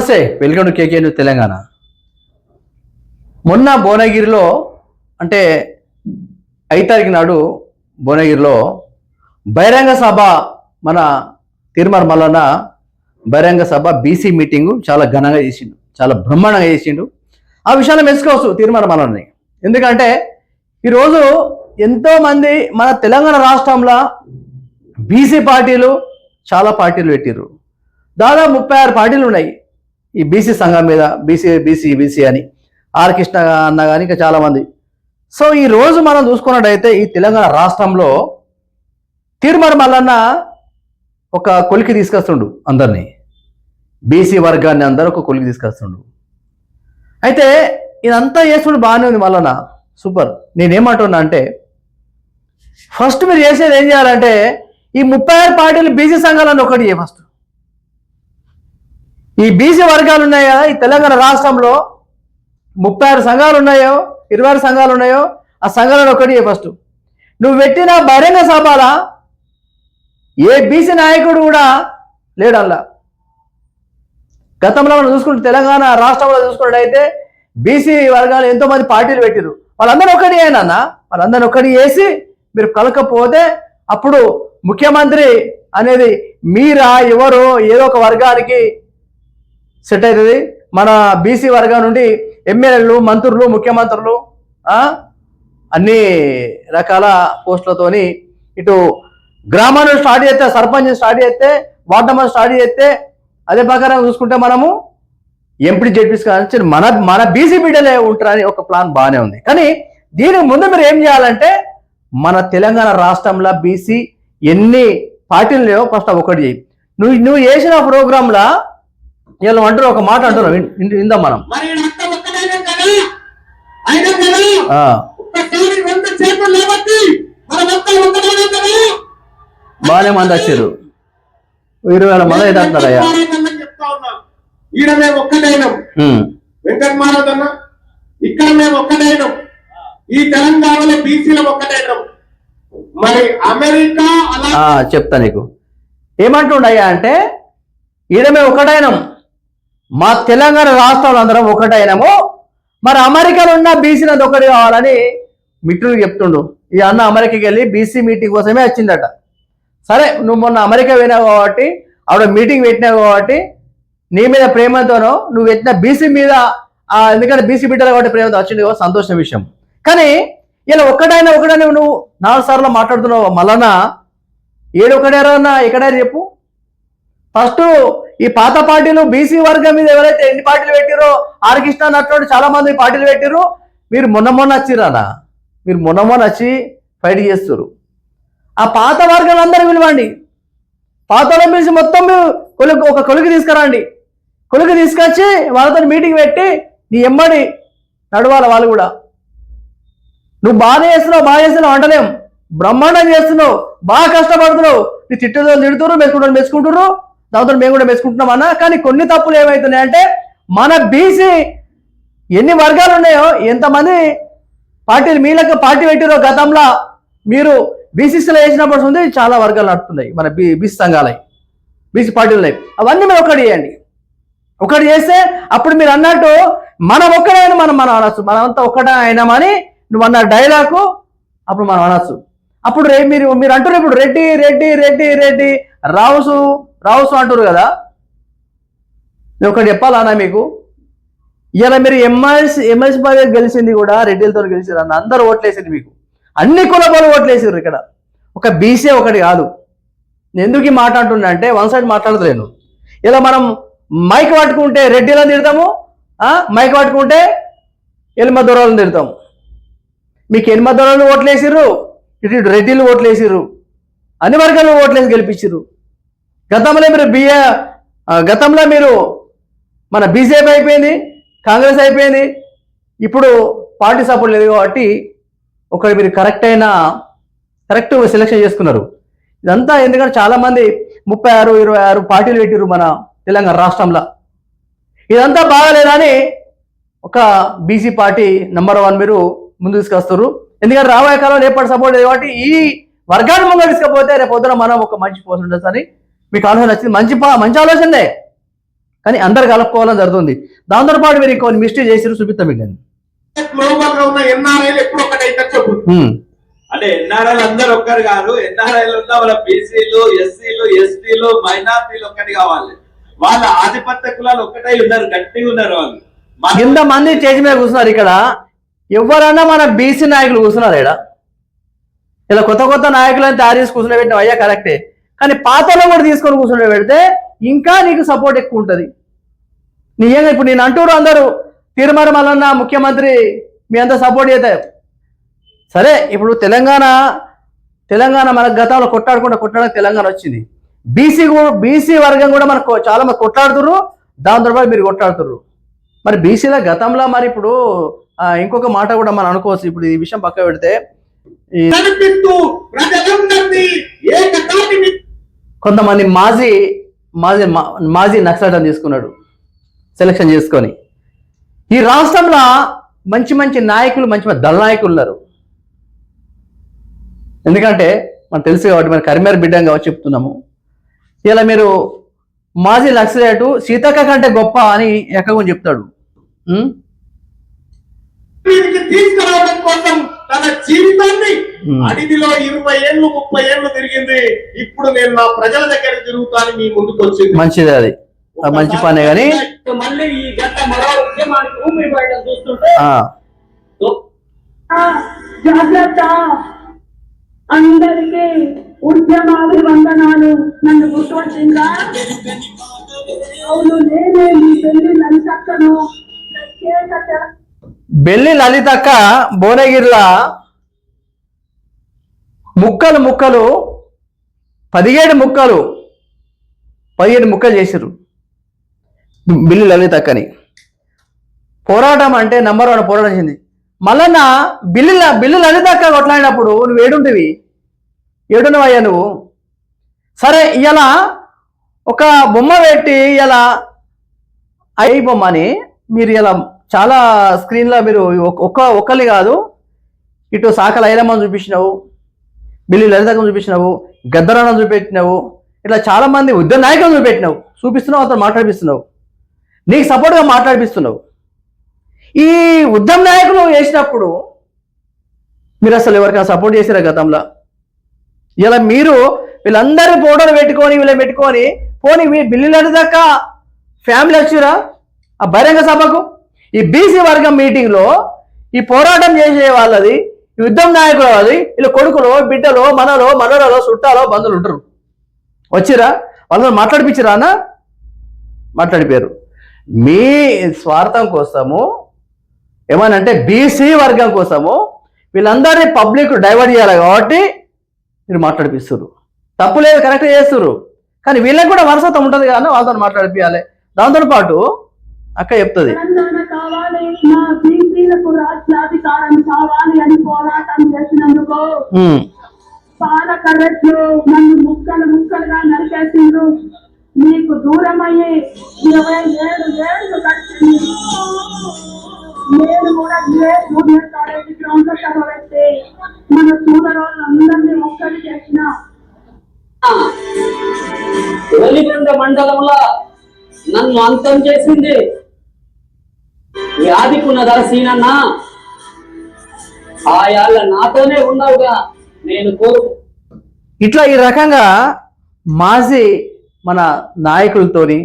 నమస్తే, welcome to KK news Telangana. మొన్న భువనగిరిలో అంటే 5 తారీఖు నాడు భువనగిరిలో బహిరంగ సభ, మన తీర్మార్ మల్లన్న బహిరంగ సభ బీసీ మీటింగు చాలా ఘనంగా చేసిండు, చాలా బ్రహ్మాండంగా చేసిండు. ఆ విషయాన్ని మెచ్చుకోవచ్చు తీర్మార్ మల్లన్నని. ఎందుకంటే ఈరోజు ఎంతోమంది మన తెలంగాణ రాష్ట్రంలో బీసీ పార్టీలు చాలా పార్టీలు పెట్టిర్రు. దాదాపు 36 పార్టీలు ఉన్నాయి ఈ బీసీ సంఘం మీద. బీసీ అని ఆర్ కృష్ణ అన్న కానీ ఇంకా చాలామంది. సో ఈ రోజు మనం చూసుకున్నట్టయితే ఈ తెలంగాణ రాష్ట్రంలో తీర్మార్ మల్లన్న ఒక కొలికి తీసుకొస్తుండు, అందరినీ బీసీ వర్గాన్ని అందరూ ఒక కొలికి తీసుకొస్తుండు. అయితే ఇదంతా చేస్తుండు, బాగానే ఉంది మల్లన్న, సూపర్. నేనేమంటున్నా అంటే ఫస్ట్ మీరు చేసేది ఏం చేయాలంటే ఈ 36 పార్టీలు బీసీ సంఘాలను ఒకటి చేయ. ఫస్ట్ ఈ బీసీ వర్గాలు ఉన్నాయి కదా ఈ తెలంగాణ రాష్ట్రంలో 36 సంఘాలు ఉన్నాయో 26 సంఘాలు ఉన్నాయో ఆ సంఘాలను ఒకటి ఫస్ట్. నువ్వు పెట్టిన బహిరంగ సభల ఏ బీసీ నాయకుడు కూడా లేడల్లా. గతంలో మనం చూసుకుంటే తెలంగాణ రాష్ట్రంలో చూసుకున్నట్టయితే బీసీ వర్గాలు ఎంతోమంది పార్టీలు పెట్టిరు, వాళ్ళందరూ ఒకటి అయినా వాళ్ళందరూ ఒకటి చేసి మీరు కలకపోతే అప్పుడు ముఖ్యమంత్రి అనేది మీరా ఎవరో ఏదో ఒక వర్గానికి సెట్ అవుతుంది. మన బీసీ వర్గం నుండి ఎమ్మెల్యేలు, మంత్రులు, ముఖ్యమంత్రులు అన్ని రకాల పోస్టులతోని ఇటు గ్రామాన్ని స్టార్ట్ చేస్తే, సర్పంచ్ స్టార్ట్ చేస్తే, వార్డు మెంబర్ స్టార్ట్ చేస్తే, అదే ప్రకారం చూసుకుంటే మనము ఎంపీ జెడ్పీస్ కానీ మన బీసీ బిడ్డలే ఉంటారని ఒక ప్లాన్ బాగానే ఉంది. కానీ దీనికి ముందు మీరు ఏం చేయాలంటే మన తెలంగాణ రాష్ట్రంలో బీసీ ఎన్ని పార్టీలు లేవో ఫస్ట్ ఒకటి చేయి. నువ్వు చేసిన ప్రోగ్రాంలో వీళ్ళు అంటారు, ఒక మాట అంటున్నావు, ఇందాం మనం. బాగానే మంది వచ్చారు, 20,000 మంది అయితే అంటున్నారయ్యా. ఈడ మేము ఒక్కటైనాం, వెంకటమారదన్న ఇక్కడ మేము ఒక్కటైనాం, ఈ తెలంగాణలో బీసీలో ఒక్కటైనాం. మరి అమెరికా అలా చెప్తా నీకు ఏమంటుండయ్యా అంటే ఈడ మేము ఒకటైనాం, మా తెలంగాణ రాష్ట్రాలు అందరం ఒకటైనాము, మరి అమెరికాలో ఉన్న బీసీనది ఒకటి కావాలని మిత్రులు చెప్తుండు. ఈ అన్న అమెరికాకి వెళ్ళి బీసీ మీటింగ్ కోసమే వచ్చిందట. సరే, నువ్వు మొన్న అమెరికా పోయినావు కాబట్టి, ఆవిడ మీటింగ్ పెట్టినావు కాబట్టి, నీ మీద ప్రేమతోనో నువ్వు పెట్టిన బీసీ మీద ఎందుకంటే బీసీ బిడ్డలు కాబట్టి ప్రేమతో వచ్చింది, సంతోషం విషయం. కానీ ఇలా ఒకటైనా నువ్వు 4 సార్లు మాట్లాడుతున్నావు మల్లన్న. ఏడు ఒకటేరన్నా ఎక్కడైనా చెప్పు. ఫస్ట్ ఈ పాత పార్టీలు బీసీ వర్గం మీద ఎవరైతే ఎన్ని పార్టీలు పెట్టిరో, ఆర్ కృష్ణ అన్నట్టు చాలా మంది పార్టీలు పెట్టిరు. మీరు మొన్న వచ్చిరానా, మీరు మొన్న వచ్చి ఫైట్ చేస్తారు. ఆ పాత వర్గాలందరూ పిలవండి, పాతలో పిలిచి మొత్తం ఒక కొలికి తీసుకురండి. కొలికి తీసుకొచ్చి వాళ్ళతో మీటింగ్ పెట్టి నీ ఎమ్మడి నడవాలి. వాళ్ళు కూడా నువ్వు బాగా చేస్తున్నావు అంటలేం, బ్రహ్మాండం చేస్తున్నావు, బాగా కష్టపడుతున్నావు. నీ తిట్టుదలు మెచ్చుకుంటారు, దాంతో మేము కూడా మెచ్చుకుంటున్నాం అన్న. కానీ కొన్ని తప్పులు ఏమవుతున్నాయంటే మన బీసీ ఎన్ని వర్గాలు ఉన్నాయో, ఎంతమంది పార్టీలు మీలకు పార్టీ పెట్టిరో గతంలో మీరు బీసీసీలో వేసినప్పుడు ఉంది, చాలా వర్గాలు నడుస్తున్నాయి మన బీసీ సంఘాలై, బీసీ పార్టీలు ఉన్నాయి. అవన్నీ మీరు ఒకటి చేయండి. ఒకటి చేస్తే అప్పుడు మీరు అన్నట్టు మనం ఒక్కడైనా మనం అనొచ్చు, మనమంతా ఒక్కటే అయినామని నువ్వు అన్న డైలాగు అప్పుడు మనం అనొచ్చు. అప్పుడు మీరు అంటారు ఇప్పుడు రెడ్డి రెడ్డి రెడ్డి రెడ్డి రావుసు అంటారు కదా. నేను ఒకటి చెప్పాలన్నా మీకు, ఇలా మీరు ఎమ్మెల్సీ పదవి గెలిచింది కూడా రెడ్డిలతో గెలిచారు అన్న, అందరూ ఓట్లేసింది మీకు, అన్ని కులపాలు ఓట్లేసారు. ఇక్కడ ఒక బీసీ ఒకటి కాదు. నేను ఎందుకు ఈ మాట అంటున్నా అంటే వన్ సైడ్ మాట్లాడతలేను. ఇలా మనం మైక్ పట్టుకుంటే రెడ్డిలను తిడతాము, మైక్ పట్టుకుంటే ఎనిమ దొరలను తిడతాము. మీకు ఎనిమ దొరలు ఓట్లేసిర్రు, ఇటు రెడ్డిలు ఓట్లేసిర్రు, అన్ని వర్గాలు ఓట్లేసి గెలిపించారు. గతంలో మీరు మన బీజేపీ అయిపోయింది, కాంగ్రెస్ అయిపోయింది, ఇప్పుడు పార్టీ సపోర్ట్ లేదు కాబట్టి ఒకటి మీరు కరెక్ట్ సెలెక్షన్ చేసుకున్నారు. ఇదంతా ఎందుకంటే చాలామంది 36, 26 పార్టీలు పెట్టిరు మన తెలంగాణ రాష్ట్రంలో. ఇదంతా బాగాలేదని ఒక బీసీ పార్టీ నెంబర్ 1 మీరు ముందు తీసుకొస్తారు. ఎందుకంటే రాబోయే కాలంలో ఏ పార్టీ సపోర్ట్ లేదు కాబట్టి ఈ వర్గాన్ని ముందు తీసుకపోతే రేపు పొద్దున మనం ఒక మంచి పోస్ట్ ఉంటుంది అని మీకు ఆలోచన వచ్చింది. మంచి ఆలోచనే. కానీ అందరు కలుపుకోవాలని జరుగుతుంది. దాంతో పాటు మీరు ఇంకొన్ని మిస్టేక్ చేసి చూపిస్తాం మీకు నేను. గ్లోబల్ గా ఉన్న ఎన్ఆర్ఐలు ఎప్పుడు ఒకటైతే చెప్పు. అంటే ఎన్ఆర్ఐలు అందరు ఒక్కరు కాదు. ఎన్ఆర్ఐలు ఉన్న వాళ్ళ బీసీలు, ఎస్సీలు, ఎస్టీలు, మైనార్టీలు ఒక్కటి కావాలి. వాళ్ళ ఆధిపత్య కులాలు ఒక్కటై ఉన్నారు, గట్టిగా ఉన్నారు వాళ్ళు. ఇంతమంది స్టేజ్ మీద కూర్చున్నారు. ఇక్కడ ఎవరన్నా మన బీసీ నాయకులు కూర్చున్నారు. ఇలా కొత్త కొత్త నాయకులను తయారు చేసి కూర్చుని పెట్టిన అయ్యా కరెక్టే, కానీ పాతలో కూడా తీసుకొని కూర్చుని పెడితే ఇంకా నీకు సపోర్ట్ ఎక్కువ ఉంటుంది. నిజంగా ఇప్పుడు నేను అంటూరు అందరూ తీర్మాన మల్లన్న ముఖ్యమంత్రి మీ అంతా సపోర్ట్ చేస్తారు. సరే ఇప్పుడు తెలంగాణ మన గతంలో కొట్లాడడానికి తెలంగాణ వచ్చింది. బీసీ వర్గం కూడా మనకు చాలా మంది కొట్లాడుతుర్రు, దాంతో పాటు మీరు కొట్లాడుతుర్రు. మరి బీసీల గతంలో మరి ఇప్పుడు ఇంకొక మాట కూడా మనం అనుకోవచ్చు. ఇప్పుడు ఈ విషయం పక్క పెడితే కొంతమంది మాజీ నక్సలైట్ తీసుకున్నాడు సెలక్షన్ చేసుకొని. ఈ రాష్ట్రంలో మంచి నాయకులు, మంచి దళ నాయకులు ఉన్నారు. ఎందుకంటే మనకు తెలుసు కాబట్టి మన కరిమేర బిడ్డంగా చెప్తున్నాము. ఇలా మీరు మాజీ నక్సలైట్ సీతక్క కంటే గొప్ప అని ఎక్కగా చెప్తాడు. తీసుకురావడం కోసం తన జీవితాన్ని అడవిలో 20 ఏళ్ళు 30 ఏళ్ళు తిరిగింది. ఇప్పుడు నేను నా ప్రజల దగ్గర తిరుగుతాను మీ ముందుకు వచ్చింది. మంచిది, అది మంచి పనే. కానీ మళ్ళీ ఈ గత మరో ఉద్యమానికి ఊపిరి పడడం చూస్తుంటే జాగ్రత్త, అందరికీ ఉద్యమాభివందనాలు. నన్ను గుర్తుపట్టిందా? అవును, నేనే మీ పెళ్లి లలితక్కను. బెల్లి లలితక్క భువనగిరిలా ముక్కలు 17 ముక్కలు చేసిర్రు బిల్లి లలితక్కని. పోరాటం అంటే నంబర్ 1 పోరాటం చేసింది. మళ్ళా బిల్లి లలితక్క కొట్లాడినప్పుడు నువ్వు ఏడున్నవయ్యా నువ్వు? సరే, ఇలా ఒక బొమ్మ పెట్టి ఇలా ఐ బొమ్మ అని మీరు ఇలా చాలా స్క్రీన్లో మీరు ఒక్కరిని కాదు, ఇటు సాకల ఐలమ్మని చూపించినావు, బిల్లి లలితక్కను చూపించినావు, గద్దరాన్ని చూపెట్టినావు, ఇట్లా చాలా మంది ఉద్యమ నాయకులను చూపిస్తున్నావు, అతను మాట్లాడిపిస్తున్నావు, నీకు సపోర్ట్గా మాట్లాడిపిస్తున్నావు. ఈ ఉద్యమ నాయకులు చేసినప్పుడు మీరు అసలు ఎవరికైనా సపోర్ట్ చేశారా గతంలో? ఇలా మీరు వీళ్ళందరూ ఫోటోలు పెట్టుకొని పోనీ బిల్లి లలితక్క ఫ్యామిలీ వచ్చిరా ఆ బహిరంగ సభకు? ఈ బీసీ వర్గం మీటింగ్లో ఈ పోరాటం చేసే వాళ్ళది, ఈ ఉద్యమ నాయకుల వాళ్ళది, వీళ్ళ కొడుకులు, బిడ్డలు, మనలో చుట్టాలో బంధువులు ఉంటారు. వచ్చిరా? వాళ్ళని మాట్లాడిపించరా అన్న? మాట్లాడిపోయారు. మీ స్వార్థం కోసము ఏమనంటే బీసీ వర్గం కోసము వీళ్ళందరినీ పబ్లిక్ డైవర్ట్ చేయాలి కాబట్టి మీరు మాట్లాడిపిస్తారు. తప్పు లేదు, కరెక్ట్ చేస్తారు. కానీ వీళ్ళకి కూడా వరసత్వం ఉంటుంది కానీ వాళ్ళతో మాట్లాడిపియాలి. దాంతో పాటు అక్క చెప్తుంది, తెలంగాణ కావాలి, మా బీసీలకు రాష్ట్రాధికారం కావాలి అని పోరాటం చేసినందుకు పాలకరెట్లు నన్ను ముక్కలుగా నరికేసిండ్రు. మీకు దూరమయ్యి 27 ఏళ్ళు గడిచింది. నేను కూడా జూనియర్ కాలేజీ గ్రౌండ్ లో చదవబెట్టి మన సోదరులందరినీ ఒక్కటి చేసిన వెలిగొండ మండలంలో నన్ను అంతం చేసింది వ్యాధికున్న దరసీనన్న. ఆయాళ్ళ నాతోనే ఉన్నావుగా, నేను కోరు. ఇట్లా ఈ రకంగా మాజీ మన నాయకులతోని,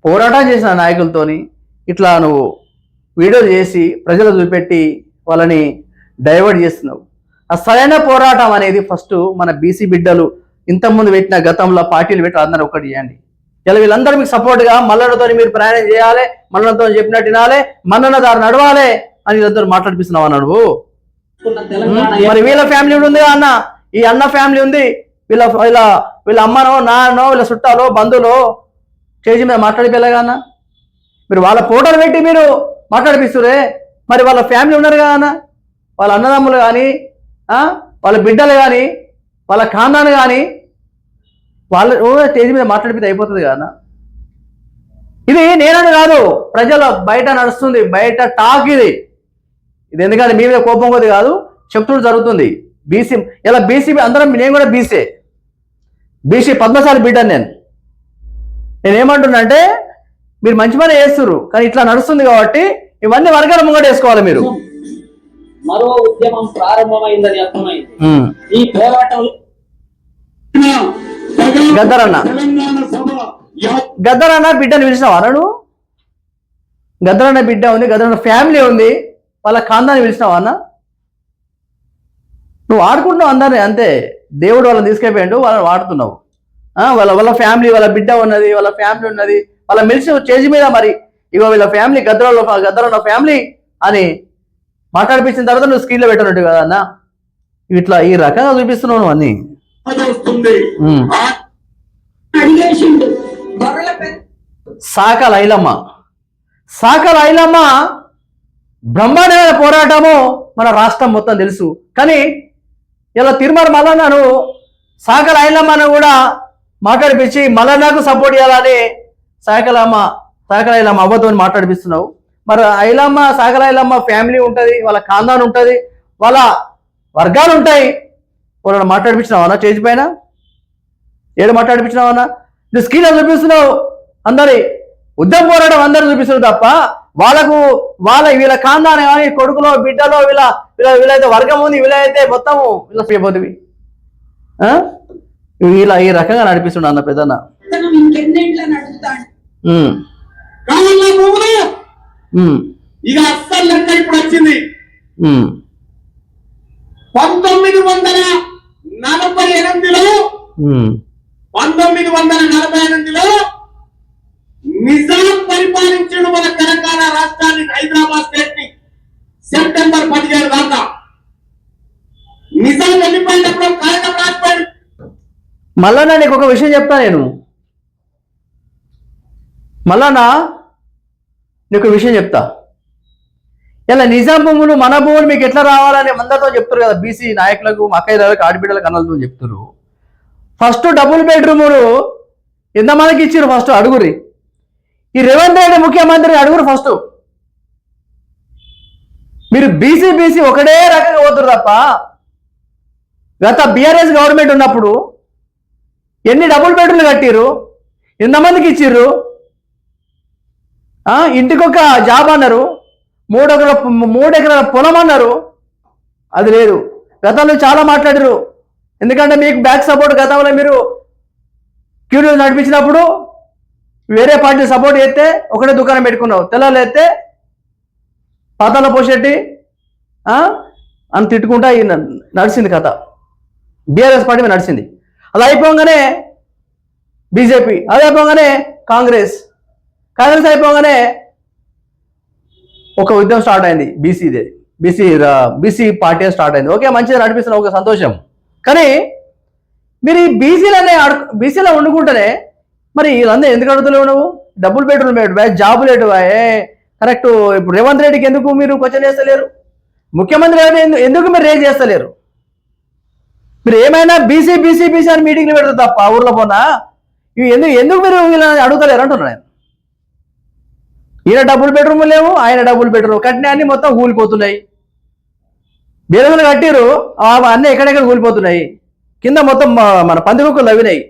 పోరాటం చేసిన నాయకులతోని ఇట్లా నువ్వు వీడియోలు చేసి ప్రజలు చూపెట్టి వాళ్ళని డైవర్ట్ చేస్తున్నావు. ఆ సరైన పోరాటం అనేది ఫస్ట్ మన బీసీ బిడ్డలు ఇంతకుముందు పెట్టిన గతంలో పార్టీలు పెట్టి అందరూ ఒకటి చేయండి. ఇలా వీళ్ళందరూ మీకు సపోర్ట్గా మల్లన్నతో మీరు ప్రయాణం చేయాలి, మల్లన్నతో చెప్పినట్టు వినాలి, మల్లన్న దారి నడవాలి అని వీళ్ళందరూ మాట్లాడిపిస్తున్నావు నువ్వు. మరి వీళ్ళ ఫ్యామిలీ ఉంది అన్న, ఈ అన్న ఫ్యామిలీ ఉంది, వీళ్ళ అమ్మనో నాన్నో వీళ్ళ చుట్టాలో బంధువులో చేసి మీద మాట్లాడిపోయేలాగా అన్న. మీరు వాళ్ళ ఫోటోలు పెట్టి మీరు మాట్లాడిపిస్తురే, మరి వాళ్ళ ఫ్యామిలీ ఉన్నారు కదా అన్న, వాళ్ళ అన్నదమ్ములు కానీ, వాళ్ళ బిడ్డలు కానీ, వాళ్ళ ఖాందాను కానీ వాళ్ళ స్టేజ్ మీద మాట్లాడిపోతే అయిపోతుంది కదా. ఇది నేనని కాదు, ప్రజల బయట నడుస్తుంది, బయట టాక్ ఇది. ఎందుకంటే మీ మీద కోపం కొద్ది కాదు, చెప్తుడు జరుగుతుంది. బీసీ ఇలా బీసీ అందరం, నేను కూడా బీసీ పద్మశాలి బిడ్డను. నేనేమంటున్నా అంటే మీరు మంచి పని చేస్తున్నారు, కానీ ఇట్లా నడుస్తుంది కాబట్టి ఇవన్నీ వర్గాల ముంగట వేసుకోవాలి మీరు. మరో ఉద్యమం ప్రారంభమైందని అర్థమైంది. ఈ పోరాటంలో గద్దరన్న తెలంగాణ సభ గద్దరన్న బిడ్డను పిలిచినావా నువ్వు? గద్దరన్న బిడ్డ ఉంది, గద్దరన్న ఫ్యామిలీ ఉంది, వాళ్ళ ఖాందాన్ని పిలిచినావా అన్న? నువ్వు ఆడుకుంటున్నావు అందరినీ అంతే. దేవుడు వాళ్ళని తీసుకెళ్ళిపోయాడు, వాళ్ళని వాడుతున్నావు. వాళ్ళ వాళ్ళ ఫ్యామిలీ, వాళ్ళ బిడ్డ ఉన్నది, వాళ్ళ ఫ్యామిలీ ఉన్నది, వాళ్ళ మెలిసి స్టేజ్ మీద మరి ఇగో వీళ్ళ ఫ్యామిలీ గద్దరన్న ఫ్యామిలీ అని మాట్లాడిపించిన తర్వాత నువ్వు స్క్రీన్లో పెట్టినట్టు కదా అన్న. ఇట్లా ఈ రకంగా చూపిస్తున్నావు నువ్వు అన్ని. వస్తుంది అడిగేసిండు సాకల ఐలమ్మ బ్రహ్మాండమైన పోరాటము మన రాష్ట్రం మొత్తం తెలుసు. కానీ ఇలా తిరుమల మల్లన్నను సాకల ఐలమ్మను కూడా మాట్లాడిపించి మల్లన్నకు సపోర్ట్ చేయాలని సాకల ఐలమ్మ అవ్వతో మాట్లాడిపిస్తున్నావు. మరి సాకల ఐలమ్మ ఫ్యామిలీ ఉంటుంది, వాళ్ళ ఖాందాన్ ఉంటుంది, వాళ్ళ వర్గాలు ఉంటాయి. వాళ్ళని మాట్లాడిపించినావన్నా స్టేజ్ పైన? ఏడు మాట్లాడిపించినావన్నా? నువ్వు స్క్రీన్ చూపిస్తున్నావు, అందరి ఉద్యమ పోరాటం అందరూ చూపిస్తున్నారు తప్ప వీళ్ళ ఖాందానే కానీ కొడుకులో బిడ్డలో వీళ్ళైతే వర్గం ఉంది, వీళ్ళైతే మొత్తము వీళ్ళపోతుంది. వీళ్ళ ఈ రకంగా నడిపిస్తున్నాడు అన్న పెద్దన్న. ఇంకెన్నేళ్ళ నడుపుతాడు ఇక అస్సలు లెక్క ఇప్పుడు వచ్చింది. 1948లో నిజాం పరిపాలించడం మన తెలంగాణ రాష్ట్రాన్ని, హైదరాబాద్ స్టేట్ ని సెప్టెంబర్ 17 దాకా. నిజాం వెళ్ళిపోయినప్పుడు కారణం రాసిపోయాడు. మల్లన్న నీకు ఒక విషయం చెప్తా నేను. మల్లన్న నీకు విషయం చెప్తా. ఇలా నిజాం భూములు మన భూములు మీకు ఎట్లా రావాలని అందరితో చెప్తారు కదా, బీసీ నాయకులకు, అక్కయ్యలకు, ఆడబిడ్డలకు, అన్నలతో చెప్తారు. ఫస్ట్ డబుల్ బెడ్రూములు ఎంతమందికి ఇచ్చారు ఫస్ట్ అడుగురి. ఈ రేవంత్ రెడ్డి ముఖ్యమంత్రి అడుగురు ఫస్ట్. మీరు బీసీ ఒకటే రకంగా పోతురు తప్ప గత బీఆర్ఎస్ గవర్నమెంట్ ఉన్నప్పుడు ఎన్ని డబుల్ బెడ్రూమ్లు కట్టిరు, ఎంతమందికి ఇచ్చిర్రు? ఇంటికొక జాబ్ అన్నారు, 3 ఎకరాల పొలం అన్నారు, అది లేదు. గతంలో చాలా మాట్లాడారు. ఎందుకంటే మీకు బ్యాక్ సపోర్ట్ గతంలో మీరు క్యూరియో నడిపించినప్పుడు వేరే పార్టీ సపోర్ట్ చేస్తే ఒకటే దుకాణం పెట్టుకున్నావు, తెల్లాలు ఎత్తే పాతాల పోషెట్టి అని తిట్టుకుంటా నడిచింది కథ. బీఆర్ఎస్ పార్టీ మీద నడిచింది. అలా అయిపోగానే బీజేపీ, అది అయిపోగానే కాంగ్రెస్ అయిపోగానే ఒక ఉద్యమం స్టార్ట్ అయింది బీసీ పార్టీ స్టార్ట్ అయింది. ఓకే, మంచిగా నడిపిస్తున్నా, ఒక సంతోషం. కానీ మీరు ఈ బీసీలో వండుకుంటేనే మరి వీళ్ళందరూ ఎందుకు అడుగుతలేవు? నువ్వు double bedroom job late correct. ఇప్పుడు రేవంత్ రెడ్డికి ఎందుకు మీరు క్వశ్చన్ చేస్తలేరు? ముఖ్యమంత్రి ఎందుకు మీరు రేజ్ చేస్తలేరు? మీరు ఏమైనా బీసీ అని మీటింగ్లు పెడతారు తప్ప ఊర్లో పోనా ఇవి ఎందుకు మీరు వీళ్ళని అడుగుతలేరు అంటున్నాను నేను. ఈయన డబుల్ బెడ్రూమ్ లేవు, ఆయన డబుల్ బెడ్రూమ్ కట్టిన అన్ని మొత్తం కూలిపోతున్నాయి. బీరలు కట్టిరు, అన్నీ ఎక్కడెక్కడ కూలిపోతున్నాయి. కింద మొత్తం మన పందికొక్కులు అవినాయి.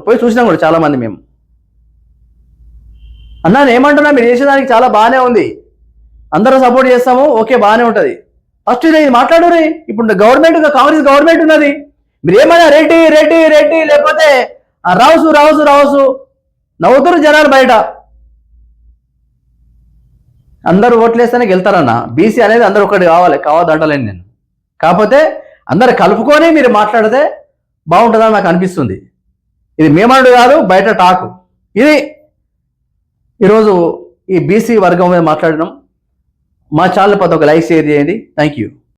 పోయి చూసినాం కూడా చాలా మంది మేము. అన్నా ఏమంటున్నా, మీరు చేసేదానికి చాలా బాగానే ఉంది, అందరూ సపోర్ట్ చేస్తాము, ఓకే బాగానే ఉంటుంది. ఫస్ట్ ఇది మాట్లాడురి. ఇప్పుడు గవర్నమెంట్, కాంగ్రెస్ గవర్నమెంట్ ఉన్నది. మీరు ఏమైనా రెడ్డి లేకపోతే రావుసు నవ్వుతురు జనాలు బయట. అందరూ ఓట్లేస్తేనే గెలుతారన్న. బీసీ అనేది అందరూ ఒకటి కావద్దంటలేను నేను. కాకపోతే అందరు కలుపుకొని మీరు మాట్లాడితే బాగుంటుందని నాకు అనిపిస్తుంది. ఇది మేమడు కాదు, బయట టాకు. ఇది ఈరోజు ఈ బీసీ వర్గం మీద మాట్లాడినాం. మా ఛానల్ పది ఒక లైక్ షేర్ చేయండి. Thank you.